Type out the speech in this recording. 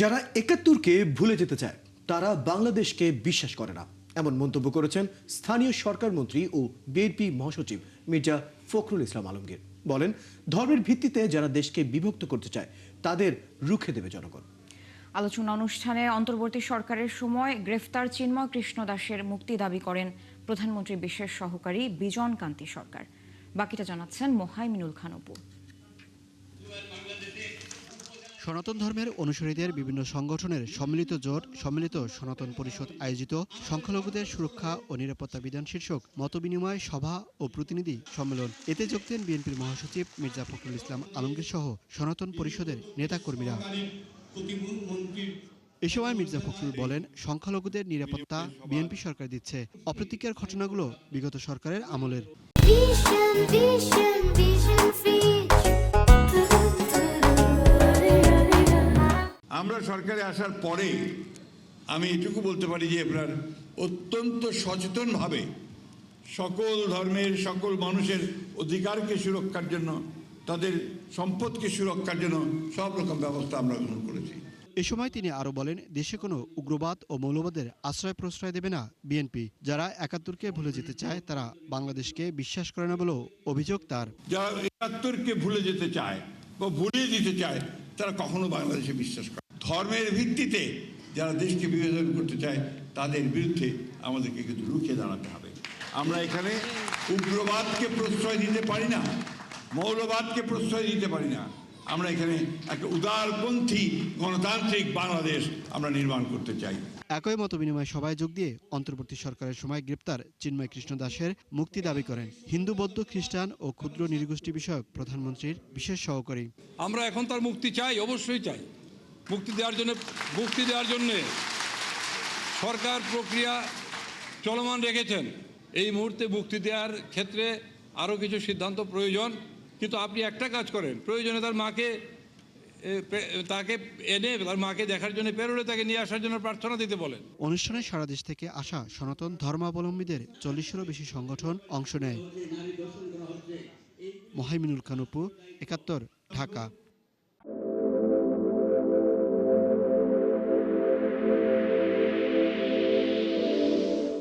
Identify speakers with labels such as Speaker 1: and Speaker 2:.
Speaker 1: যারা ৭১কে ভুলে যেতে চায় তারা বাংলাদেশকে বিশ্বাস করে না, এমন মন্তব্য করেছেন স্থানীয় সরকার মন্ত্রী ও বিএনপি মহাসচিব মির্জা ফখরুল ইসলাম আলমগীর। বলেন, ধর্মের ভিত্তিতে যারা দেশকে বিভক্ত করতে চায় তাদের রুখে দেবে জনগণ।
Speaker 2: আলোচনা অনুষ্ঠানে অন্তর্বর্তী সরকারের সময় গ্রেফতার চিন্ময় কৃষ্ণ দাসের মুক্তি দাবি করেন প্রধানমন্ত্রীর বিশেষ সহকারী বিজন কান্তি সরকার। বাকিটা জানাচ্ছেন মোহাইমিনুল খান অপু।
Speaker 3: সনাতন ধর্মের অনুসারীদের বিভিন্ন সংগঠনের সম্মিলিত জোট সম্মিলিত সনাতন পরিষদ আয়োজিত সংখ্যালঘুদের সুরক্ষা ও নিরাপত্তা বিধান শীর্ষক মতবিনিময় সভা ও প্রতিনিধি সম্মেলন। এতে যোগ দেন বিএনপির মহাসচিব মির্জা ফখরুল ইসলাম আলমগীর সহ সনাতন পরিষদের নেতাকর্মীরা। এ সময় মির্জা ফখরুল বলেন, সংখ্যালঘুদের নিরাপত্তা বিএনপি সরকার দিচ্ছে। অপ্রীতিকর ঘটনাগুলো বিগত সরকারের আমলের।
Speaker 4: আমরা সরকারে আসার পরে আমি এটুকু বলতে পারি যে আপনার অত্যন্ত সচেতনভাবে সকল ধর্মের সকল মানুষের অধিকারকে সুরক্ষার জন্য, তাদের সম্পদকে সুরক্ষার জন্য সব রকম ব্যবস্থা আমরা গ্রহণ করেছি।
Speaker 3: এ সময় তিনি আরো বলেন, দেশে কোনো উগ্রবাদ ও মৌলবাদের আশ্রয় প্রশ্রয় দেবে না বিএনপি। যারা ৭১কে ভুলে যেতে চায় তারা বাংলাদেশকে বিশ্বাস করে না বলেও অভিযোগ তার।
Speaker 4: যারা ৭১কে ভুলে যেতে চায় বা ভুলিয়ে দিতে চায় তারা কখনো বাংলাদেশে বিশ্বাস করে। ধর্মের ভিত্তিতে যারা দেশকে বিভাজন করতে চায় তাদের বিরুদ্ধে আমাদেরকে কিন্তু রুখে দাঁড়াতে হবে। আমরা এখানে উগ্রবাদকে প্রশ্রয় দিতে পারি না, মৌলবাদকে প্রশ্রয় দিতে পারি না। আমরা এখানে একটা উদারপন্থী গণতান্ত্রিক বাংলাদেশ আমরা নির্মাণ করতে চাই।
Speaker 3: একই মতবিনিময় সভায় যোগ দিয়ে অন্তর্বর্তী সরকারের সময় গ্রেপ্তার চিন্ময় কৃষ্ণ দাসের মুক্তি দাবি করেন হিন্দু, বৌদ্ধ, খ্রিস্টান ও ক্ষুদ্র নৃগোষ্ঠী বিষয়ক প্রধানমন্ত্রীর বিশেষ সহকারী।
Speaker 5: আমরা এখন তার মুক্তি চাই, অবশ্যই চাই। মুক্তি দেওয়ার জন্য সরকার প্রক্রিয়া চলমান রেখেছেন। এই মুহূর্তে মুক্তি দেওয়ার ক্ষেত্রে আরও কিছু সিদ্ধান্ত প্রয়োজন, কিন্তু আপনি একটা কাজ করেন, প্রয়োজনে তাকে এনে তার মাকে দেখার জন্য পেরোলে তাকে নিয়ে আসার জন্য প্রার্থনা দিতে বলেন।
Speaker 3: অনুষ্ঠানে সারা দেশ থেকে আসা সনাতন ধর্মাবলম্বীদের ৪০-এরও বেশি সংগঠন অংশ নেয়। মোহাইমিনুল খান অপু, ৭১, ঢাকা।